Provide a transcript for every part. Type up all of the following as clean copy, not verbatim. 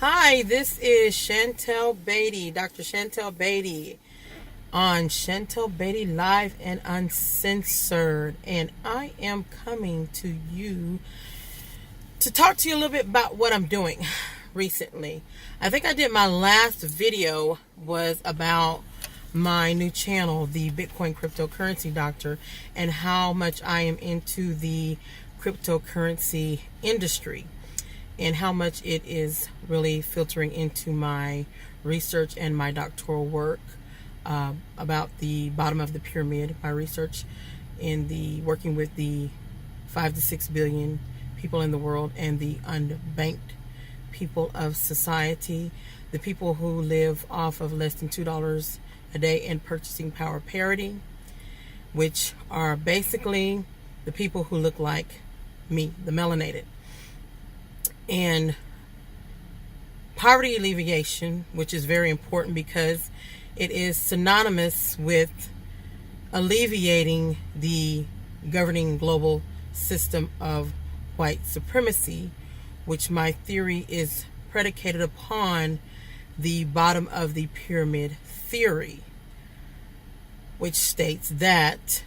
Hi, this is Chantel Beatty, Dr. Chantel Beatty on Chantel Beatty Live and Uncensored. And I am coming to you to talk to you a little bit about what I'm doing recently. I think I did my last video was about my new channel, the Bitcoin Cryptocurrency Doctor, and how much I am into the cryptocurrency industry and how much it is really filtering into my research and my doctoral work about the bottom of the pyramid, my research in the working with the 5 to 6 billion people in the world and the unbanked people of society, the people who live off of less than $2 a day in purchasing power parity, which are basically the people who look like me, the melanated. And poverty alleviation, which is very important because it is synonymous with alleviating the governing global system of white supremacy, which my theory is predicated upon the bottom of the pyramid theory, which states that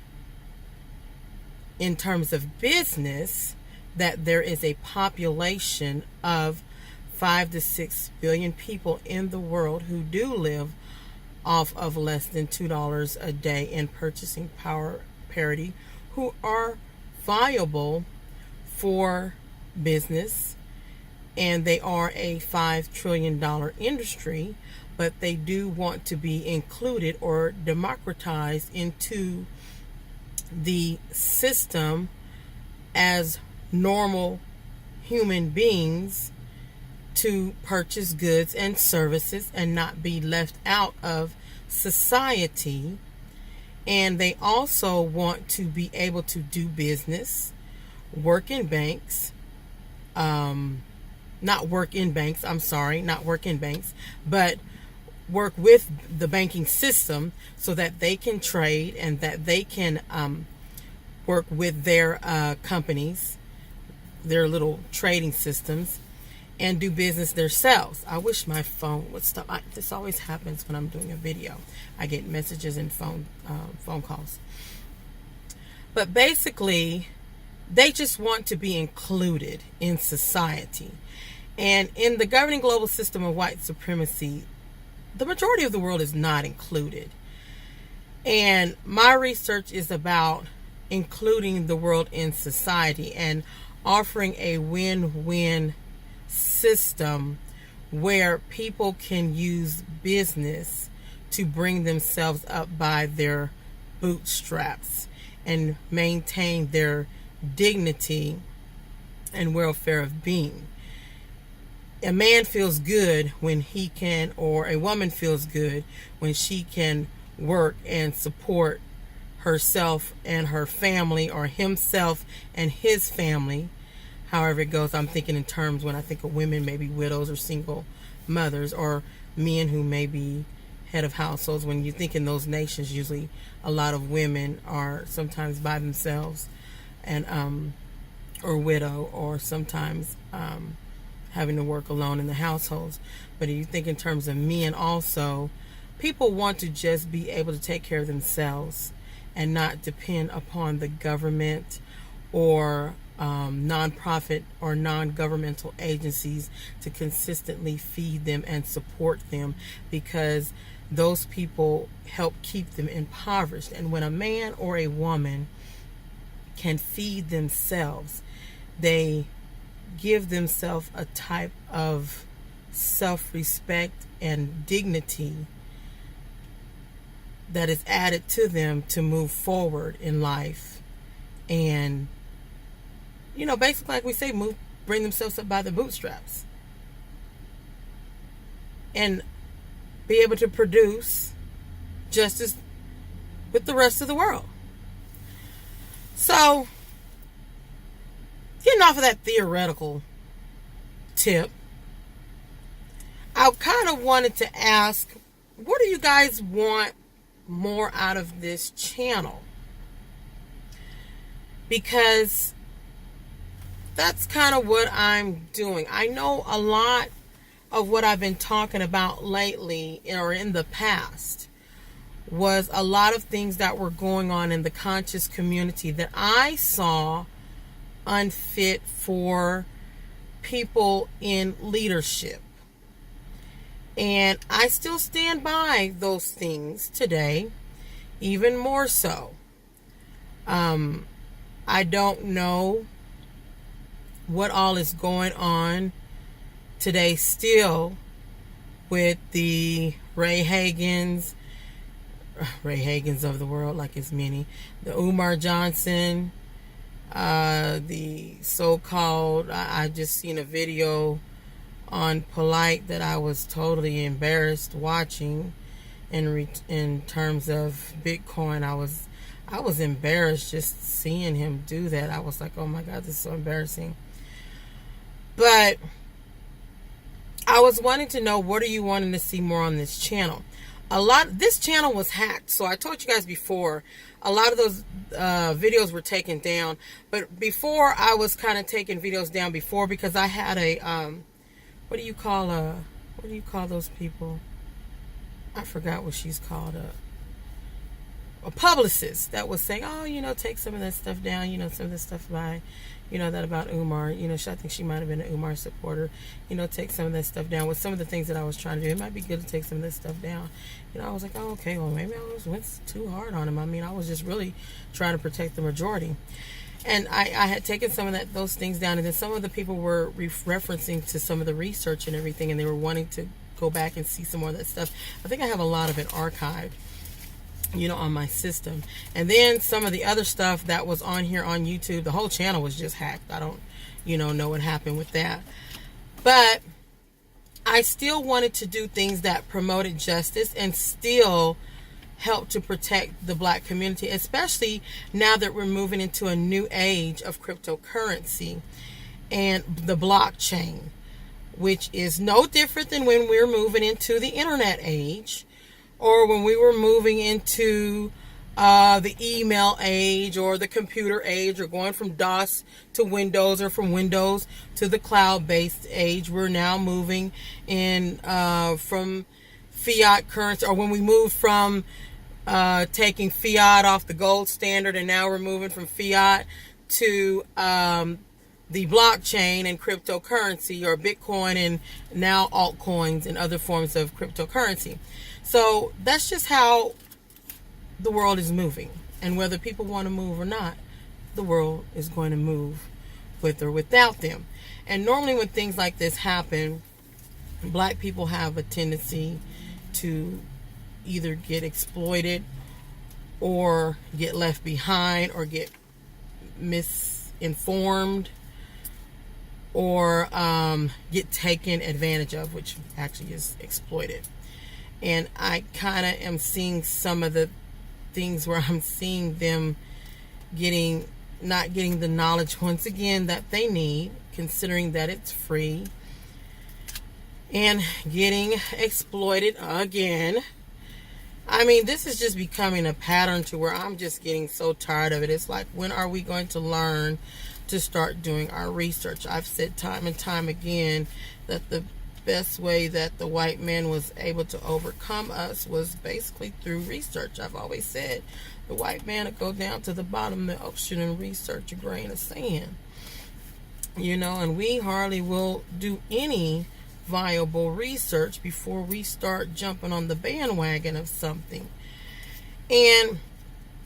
in terms of business, that there is a population of 5 to 6 billion people in the world who do live off of less than $2 a day in purchasing power parity, who are viable for business, and they are a $5 trillion industry, but they do want to be included or democratized into the system as normal human beings to purchase goods and services and not be left out of society. And they also want to be able to do business, work in banks, not work in banks but work with the banking system so that they can trade and that they can work with their companies, their little trading systems, and do business themselves. I wish my phone would stop. This always happens when I'm doing a video. I get messages and phone calls. But basically, they just want to be included in society. And in the governing global system of white supremacy, the majority of the world is not included. And my research is about including the world in society and offering a win-win system where people can use business to bring themselves up by their bootstraps and maintain their dignity and welfare of being. A man feels good when he can, or a woman feels good when she can work and support herself and her family, or himself and his family, however it goes. I'm thinking in terms when I think of women, maybe widows or single mothers, or men who may be head of households. When you think in those nations, usually a lot of women are sometimes by themselves and or widow, or sometimes having to work alone in the households. But if you think in terms of men also, people want to just be able to take care of themselves and not depend upon the government or nonprofit or non-governmental agencies to consistently feed them and support them, because those people help keep them impoverished. And when a man or a woman can feed themselves, they give themselves a type of self-respect and dignity that is added to them to move forward in life. And basically, like we say, bring themselves up by the bootstraps and be able to produce justice with the rest of the world. So, getting off of that theoretical tip, I kind of wanted to ask, what do you guys want more out of this channel? Because that's kind of what I'm doing. I know a lot of what I've been talking about lately or in the past was a lot of things that were going on in the conscious community that I saw unfit for people in leadership. And I still stand by those things today, even more so. I don't know what all is going on today still with the Ray Hagans of the world, like it's many, the Umar Johnson, the so-called, I just seen a video on Polight that I was totally embarrassed watching in terms of Bitcoin. I was embarrassed just seeing him do that. I was like, oh my God, this is so embarrassing. But I was wanting to know, what are you wanting to see more on this channel? This channel was hacked. So I told you guys before, a lot of those videos were taken down. But before, I was kind of taking videos down before because I had a, what do you call those people? I forgot what she's called, a publicist that was saying, oh, take some of that stuff down, some of the stuff by, that about Umar, I think she might have been an Umar supporter, take some of that stuff down with some of the things that I was trying to do. It might be good to take some of this stuff down. I was like, oh, okay, well, maybe I went too hard on him. I mean, I was just really trying to protect the majority. And I had taken some of those things down, and then some of the people were referencing to some of the research and everything, and they were wanting to go back and see some more of that stuff. I think I have a lot of it archived, on my system. And then some of the other stuff that was on here on YouTube, the whole channel was just hacked. I don't, know what happened with that. But I still wanted to do things that promoted justice and still help to protect the Black community, especially now that we're moving into a new age of cryptocurrency and the blockchain, which is no different than when we're moving into the internet age, or when we were moving into the email age or the computer age, or going from DOS to Windows, or from Windows to the cloud-based age. We're now moving in from fiat currency, or when we moved from taking fiat off the gold standard, and now we're moving from fiat to the blockchain and cryptocurrency, or Bitcoin, and now altcoins and other forms of cryptocurrency. So that's just how the world is moving. And whether people want to move or not, the world is going to move with or without them. And normally when things like this happen, Black people have a tendency to either get exploited or get left behind or get misinformed or get taken advantage of, which actually is exploited. And I kind of am seeing some of the things where I'm seeing them not getting the knowledge once again that they need, considering that it's free, and getting exploited again. I mean, this is just becoming a pattern to where I'm just getting so tired of it. It's like, when are we going to learn to start doing our research? I've said time and time again that the best way that the white man was able to overcome us was basically through research. I've always said the white man would go down to the bottom of the ocean and research a grain of sand. And we hardly will do any viable research before we start jumping on the bandwagon of something. And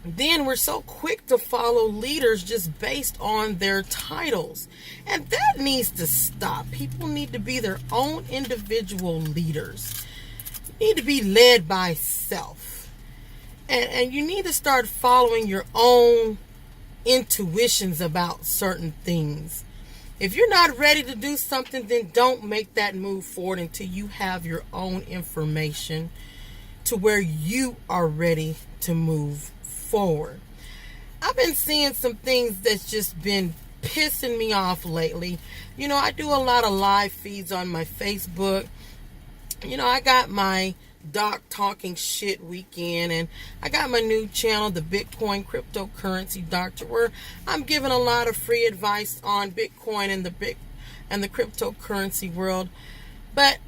then we're so quick to follow leaders just based on their titles. And that needs to stop. People need to be their own individual leaders. You need to be led by self. And you need to start following your own intuitions about certain things. If you're not ready to do something, then don't make that move forward until you have your own information to where you are ready to move forward. I've been seeing some things that's just been pissing me off lately. I do a lot of live feeds on my Facebook. I got my Doc Talking Shit weekend, and I got my new channel, the Bitcoin Cryptocurrency Doctor, where I'm giving a lot of free advice on Bitcoin and the cryptocurrency world. But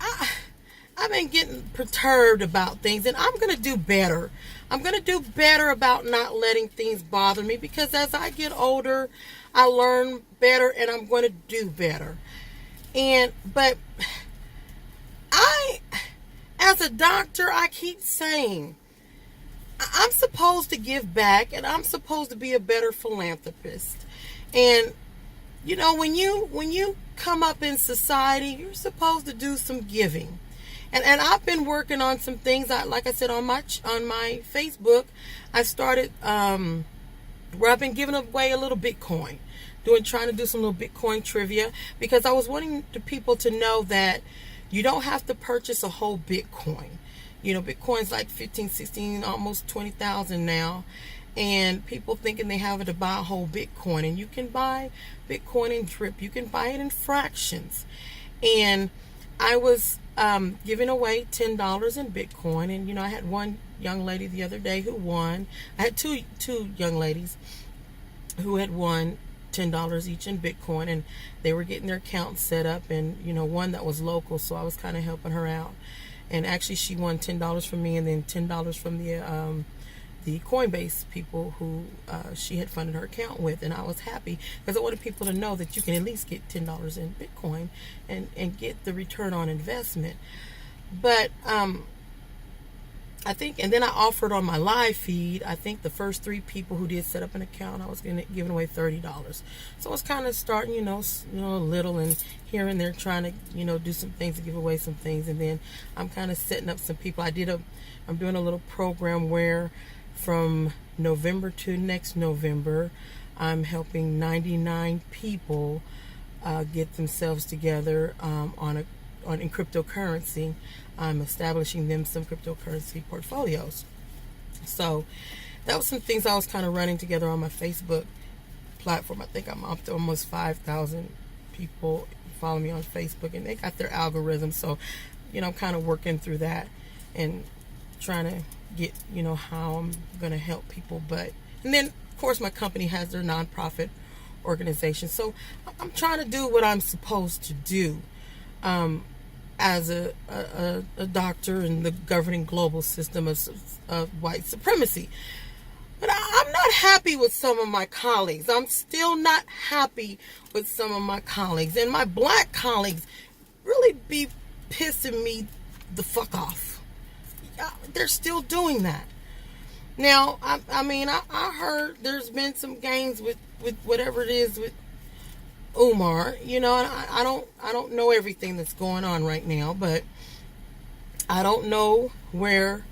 I've been getting perturbed about things, and I'm going to do better. I'm going to do better about not letting things bother me, because as I get older, I learn better, and I'm going to do better. But as a doctor, I keep saying, I'm supposed to give back, and I'm supposed to be a better philanthropist. And when you come up in society, you're supposed to do some giving. And I've been working on some things. Like I said, on my Facebook, I started where I've been giving away a little Bitcoin, trying to do some little Bitcoin trivia, because I was wanting the people to know that you don't have to purchase a whole Bitcoin. Bitcoin's like 15, 16, almost 20,000 now. And people thinking they have to buy a whole Bitcoin. And you can buy Bitcoin in drip. You can buy it in fractions. And I was giving away $10 in Bitcoin. And, I had one young lady the other day who won. I had two young ladies who had won $10 each in Bitcoin. And they were getting their accounts set up. And, one that was local. So I was kind of helping her out. And actually, she won $10 from me, and then $10 from the Coinbase people who she had funded her account with. And I was happy, because I wanted people to know that you can at least get $10 in Bitcoin and get the return on investment. But I think, and then I offered on my live feed, I think the first 3 people who did set up an account, I was giving away $30. So I was kind of starting, a little, and here and there trying to, do some things to give away some things. And then I'm kind of setting up some people. I'm doing a little program where from November to next November, I'm helping 99 people get themselves together in cryptocurrency. I'm establishing them some cryptocurrency portfolios. So that was some things I was kind of running together on my Facebook platform. I think I'm up to almost 5,000 people follow me on Facebook, and they got their algorithm. So, I'm kind of working through that and trying to get, how I'm going to help people. And then, of course, my company has their nonprofit organization. So I'm trying to do what I'm supposed to do. As a doctor in the governing global system of white supremacy. But I'm not happy with some of my colleagues. I'm still not happy with some of my colleagues. And my black colleagues really be pissing me the fuck off. They're still doing that. Now, I heard there's been some games with whatever it is with Umar, and I don't know everything that's going on right now, but I don't know where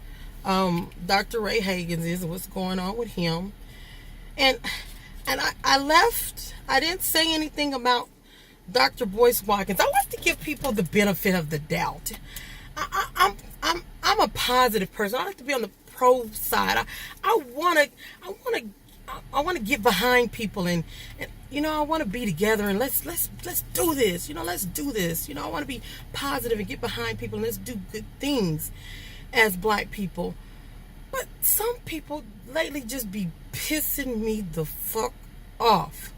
Dr. Ray Hagins is and what's going on with him. And I left. I didn't say anything about Dr. Boyce Watkins. I like to give people the benefit of the doubt. I'm a positive person. I like to be on the pro side. I want to get behind people and I want to be together and let's do this. Let's do this. I want to be positive and get behind people and let's do good things as black people. But some people lately just be pissing me the fuck off.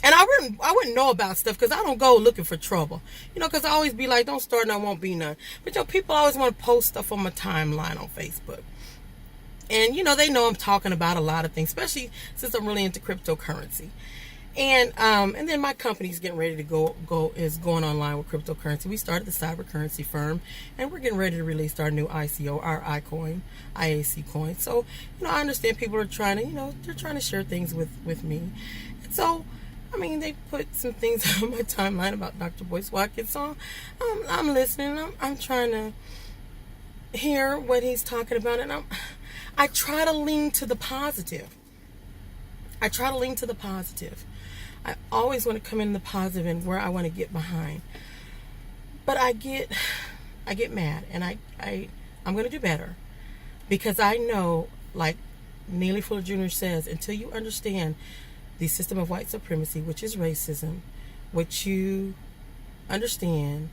And I wouldn't know about stuff because I don't go looking for trouble. Because I always be like, don't start and I won't be none. But people always want to post stuff on my timeline on Facebook. And, they know I'm talking about a lot of things, especially since I'm really into cryptocurrency. And then my company's getting ready to going online with cryptocurrency. We started the CyberCurrency Firm, and we're getting ready to release our new ICO, our iCoin, IASC coin. So, I understand people are trying to, they're trying to share things with me. And so, they put some things on my timeline about Dr. Boyce Watkins. So I'm listening. I'm trying to hear what he's talking about, and I try to lean to the positive. I always want to come in the positive and where I want to get behind. But I get mad, and I'm going to do better, because I know, like Neely Fuller Jr. says, until you understand the system of white supremacy, which is racism, what you understand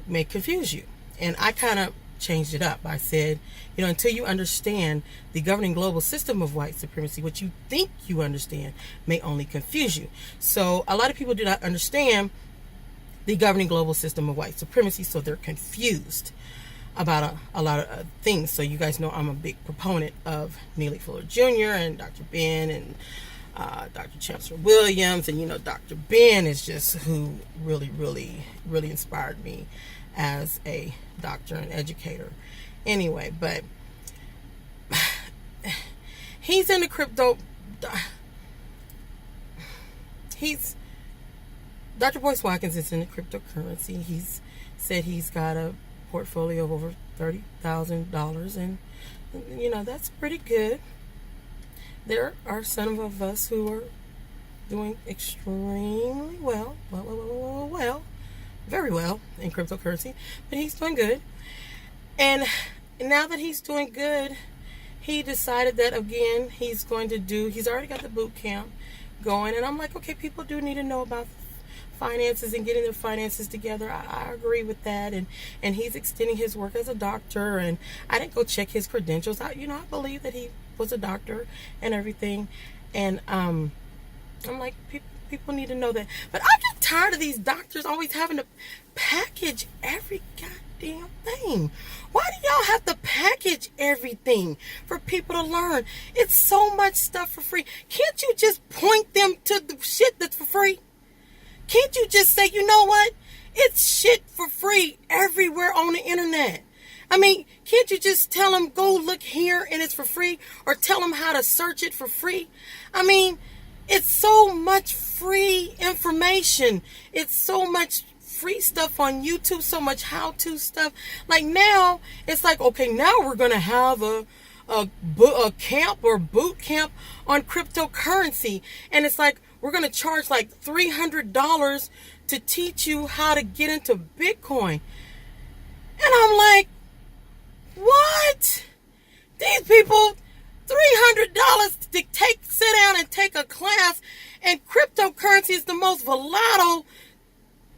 may confuse you. And I kind of changed it up. I said, until you understand the governing global system of white supremacy, what you think you understand may only confuse you. So a lot of people do not understand the governing global system of white supremacy, so they're confused about a lot of things. So you guys know I'm a big proponent of Neely Fuller Jr. and Dr. Ben and Dr. Chancellor Williams, and Dr. Ben is just who really inspired me as a doctor and educator. Anyway, but he's in the crypto. Dr. Boyce Watkins is in the cryptocurrency. He's said he's got a portfolio of over $30,000, and that's pretty good. There are some of us who are doing extremely well, very well in cryptocurrency, but he's doing good. And now that he's doing good, he decided that again he's already got the boot camp going, and I'm like, okay, people do need to know about finances and getting their finances together. I agree with that, and he's extending his work as a doctor, and I didn't go check his credentials. I believe that he was a doctor and everything, and I'm like, people need to know that. But I get tired of these doctors always having to package every goddamn thing. Why do y'all have to package everything for people to learn? It's so much stuff for free. Can't you just point them to the shit that's for free? Can't you just say, you know what? It's shit for free everywhere on the internet. I mean, can't you just tell them, go look here and it's for free? Or tell them how to search it for free? I mean, it's so much free information. It's so much free stuff on YouTube, so much how-to stuff. Like now, it's like, okay, now we're going to have a camp or boot camp on cryptocurrency. And it's like, we're going to charge like $300 to teach you how to get into Bitcoin. And I'm like, what? These people, $300 to sit down and take a class, and cryptocurrency is the most volatile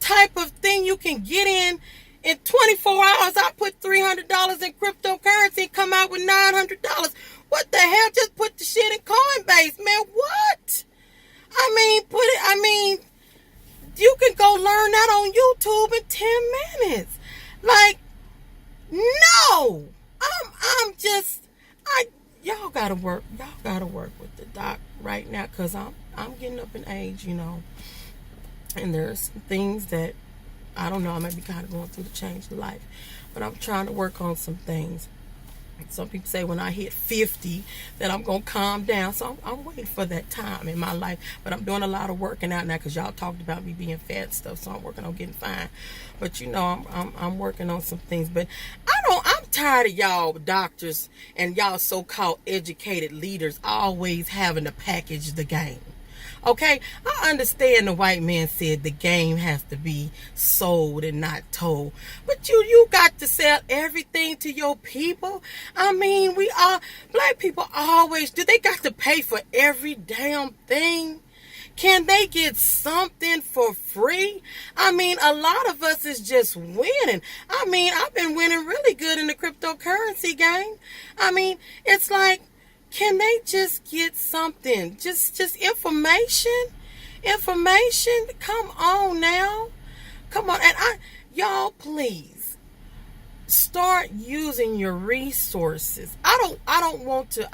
type of thing you can get in. In 24 hours, I put $300 in cryptocurrency and come out with $900. What the hell? Just put the shit in Coinbase, man. What? I mean, you can go learn that on YouTube in 10 minutes. Like, no. Y'all gotta work with the doc right now, because I'm getting up in age, and there's some things that I don't know, I might be kind of going through the change of life, but I'm trying to work on some things. Some people say when I hit 50 that I'm going to calm down. So I'm waiting for that time in my life. But I'm doing a lot of working out now, because y'all talked about me being fat and stuff. So I'm working on getting fine. But I'm working on some things. But I'm tired of y'all doctors and y'all so-called educated leaders always having to package the game. Okay, I understand the white man said the game has to be sold and not told, but you got to sell everything to your people. I mean, black people always do. They got to pay for every damn thing. Can they get something for free? I mean, a lot of us is just winning. I mean, I've been winning really good in the cryptocurrency game. I mean, it's like, can they just get something? Just information? Information? Come on now. Come on. And y'all, please start using your resources. I don't want to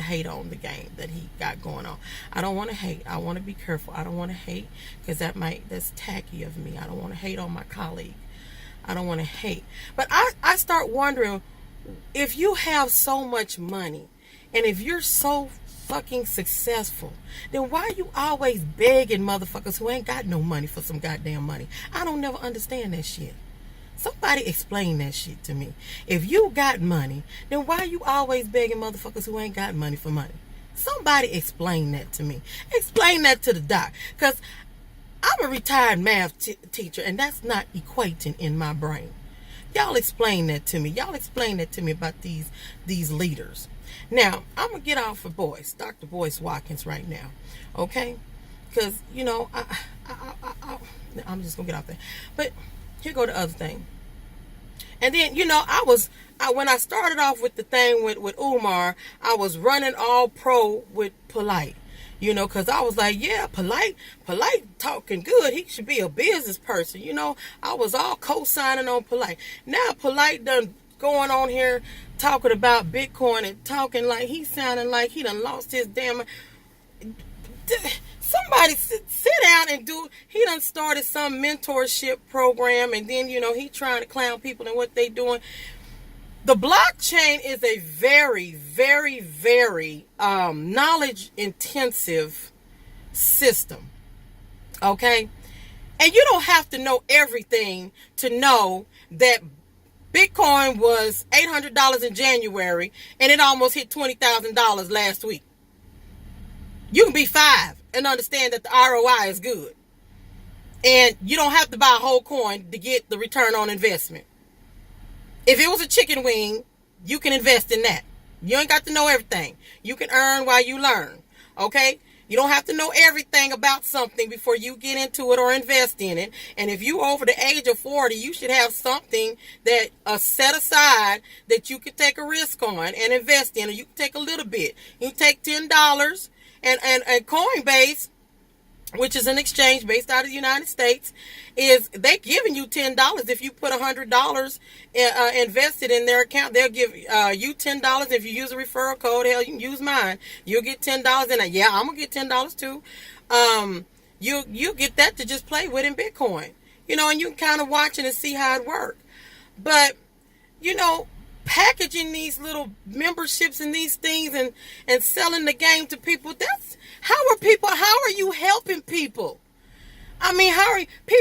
hate on the game that he got going on. I don't want to hate. I want to be careful. I don't want to hate, because that's tacky of me. I don't want to hate on my colleague. I don't want to hate. But I start wondering, if you have so much money and if you're so fucking successful, then why you always begging motherfuckers who ain't got no money for some goddamn money? I don't never understand that shit. Somebody explain that shit to me. If you got money, then why you always begging motherfuckers who ain't got money for money? Somebody explain that to me. Explain that to the doc, because I'm a retired math teacher, and that's not equating in my brain. Y'all explain that to me. Y'all explain that to me about these leaders. Now, I'm going to get off of Boyce, Dr. Boyce Watkins right now. Okay? Because, I'm just going to get off there. But here go the other thing. And then, when I started off with the thing with Umar, I was running all pro with Polight. because I was like, yeah, Polight talking good. He should be a business person. I was all co-signing on Polight. Now Polight done going on here talking about Bitcoin and talking like he sounding like he done lost his damn. Somebody sit down and he done started some mentorship program, and then he trying to clown people and what they doing. The blockchain is a very, very, very knowledge intensive system. Okay, and you don't have to know everything to know that Bitcoin was $800 in January and it almost hit $20,000 last week. You can be 5 and understand that the ROI is good. And you don't have to buy a whole coin to get the return on investment. If it was a chicken wing, you can invest in that. You ain't got to know everything. You can earn while you learn. Okay? You don't have to know everything about something before you get into it or invest in it. And if you're over the age of 40, you should have something that set aside that you could take a risk on and invest in. Or you can take a little bit. You can take $10. And Coinbase, which is an exchange based out of the United States, is they giving you $10 if you put $100 invested in their account. They'll give you $10 if you use a referral code. Hell, you can use mine. You'll get $10 in it. Yeah, I'm gonna get $10 too. You get that to just play with in Bitcoin. And you can kind of watch it and see how it works. But packaging these little memberships and these things and selling the game to people, how are you helping people? I mean,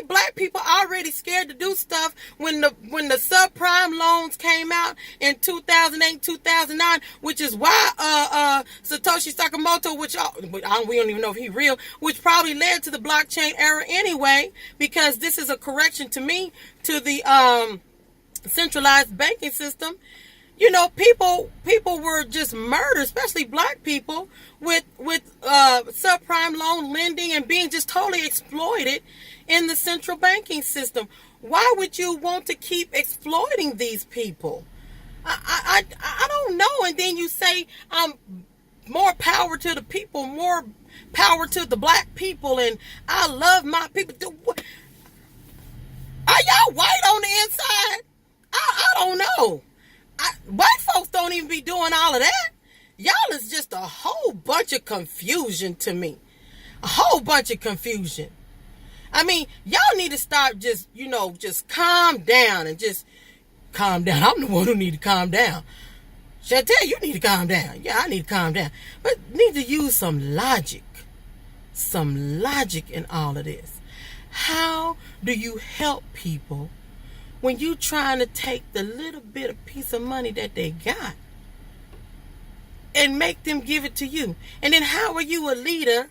black people already scared to do stuff when the subprime loans came out in 2008, 2009, which is why Satoshi Sakamoto, we don't even know if he's real, which probably led to the blockchain era anyway, because this is a correction to me to the centralized banking system. People were just murdered, especially black people, with subprime loan lending and being just totally exploited in the central banking system. Why would you want to keep exploiting these people? I don't know. And then you say, more power to the people, more power to the black people, and I love my people. Are y'all white on the inside? I don't know. White folks don't even be doing all of that. Y'all is just a whole bunch of confusion to me. A whole bunch of confusion. I mean, y'all need to stop just calm down and just calm down. I'm the one who need to calm down. Chantel, you need to calm down. Yeah, I need to calm down. But need to use some logic. Some logic in all of this. How do you help people when you trying to take the little bit of piece of money that they got and make them give it to you? And then how are you a leader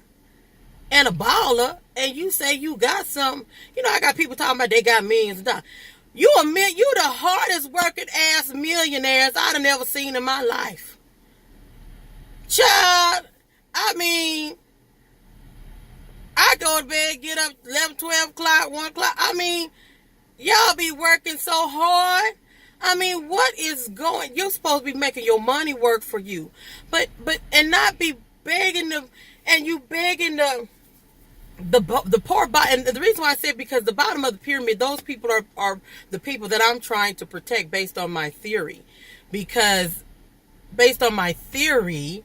and a baller and you say you got something? I got people talking about they got millions of dollars. You the hardest working ass millionaires I'd have never seen in my life. Child, I mean, I go to bed, get up 11, 12 o'clock, 1 o'clock. I mean, y'all be working so hard. I mean, what is going? You're supposed to be making your money work for you, but and not be begging them, and you begging the poor bottom. And the reason why I said, because the bottom of the pyramid, those people are the people that I'm trying to protect based on my theory. Because based on my theory,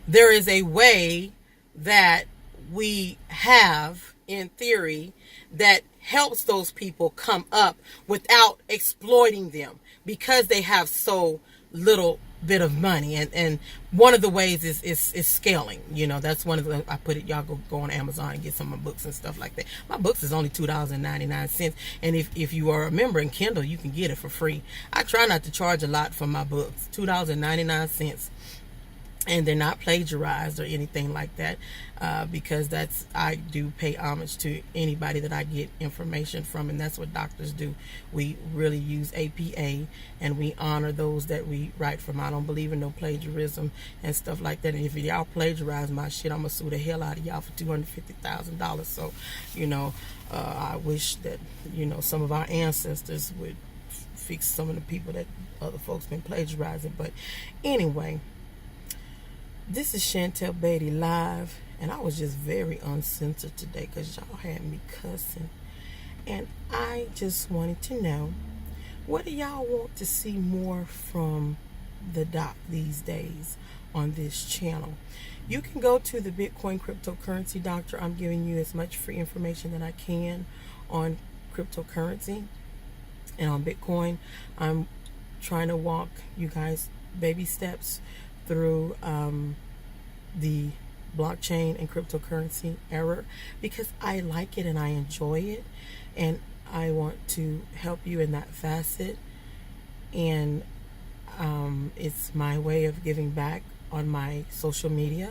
there is a way that we have in theory that helps those people come up without exploiting them, because they have so little bit of money. And one of the ways is scaling. That's one of the, I put it, y'all go on Amazon and get some of my books and stuff like that. My books is only $2.99, and if you are a member in Kindle, you can get it for free. I try not to charge a lot for my books. $2.99. And they're not plagiarized or anything like that, because I do pay homage to anybody that I get information from, and that's what doctors do. We really use APA, and we honor those that we write from. I don't believe in no plagiarism and stuff like that. And if y'all plagiarize my shit, I'm gonna sue the hell out of y'all for $250,000. So, I wish that some of our ancestors would fix some of the people that other folks been plagiarizing. But anyway. This is Chantel Beatty live And I was just very uncensored today because y'all had me cussing. And I just wanted to know, what do y'all want to see more from the doc these days on this channel? You can go to the Bitcoin Cryptocurrency Doctor. I'm giving you as much free information that I can on cryptocurrency and on Bitcoin. I'm trying to walk you guys baby steps through the blockchain and cryptocurrency era because I like it and I enjoy it, and I want to help you in that facet. And it's my way of giving back on my social media.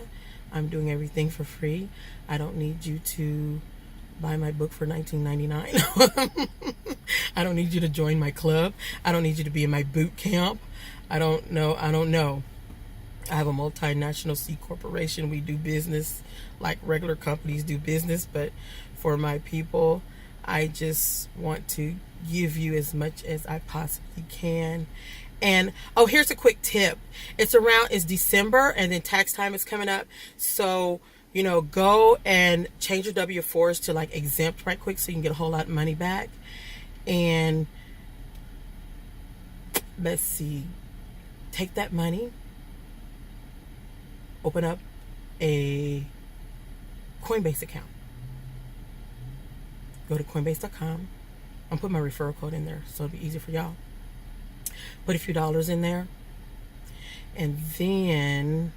I'm doing everything for free. I don't need you to buy my book for $19.99. I don't need you to join my club. I don't need you to be in my boot camp. I don't know. I have a multinational C corporation. We do business like regular companies do business, but for my people, I just want to give you as much as I possibly can. And oh, here's a quick tip. It's December, and then tax time is coming up. So, go and change your W-4s to like exempt right quick so you can get a whole lot of money back. And let's see, take that money, open up a Coinbase account. Go to Coinbase.com. I'm putting my referral code in there so it'll be easy for y'all. Put a few dollars in there. And then,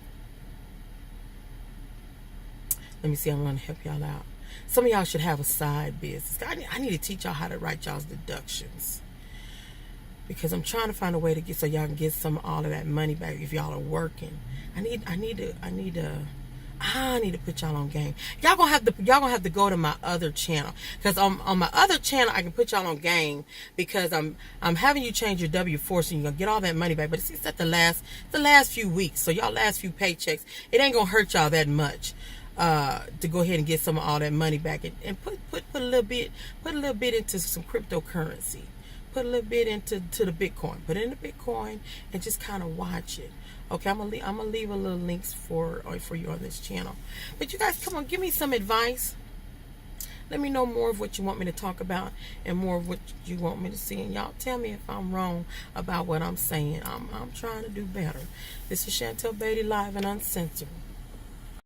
let me see, I'm going to help y'all out. Some of y'all should have a side business. I need to teach y'all how to write y'all's deductions. Because I'm trying to find a way to get so y'all can get all of that money back if y'all are working. I need to put y'all on game. Y'all gonna have to go to my other channel, because on my other channel I can put y'all on game, because I'm having you change your W-4 so you're gonna get all that money back. But it's at the last few weeks, so y'all last few paychecks, it ain't gonna hurt y'all that much to go ahead and get some of all that money back and put a little bit into some cryptocurrency. Put a little bit into the Bitcoin. Put it in the Bitcoin and just kind of watch it. Okay, I'm gonna leave a little links for you on this channel. But you guys, come on, give me some advice. Let me know more of what you want me to talk about and more of what you want me to see. And y'all tell me if I'm wrong about what I'm saying. I'm trying to do better. This is Chantel Beatty, live and uncensored.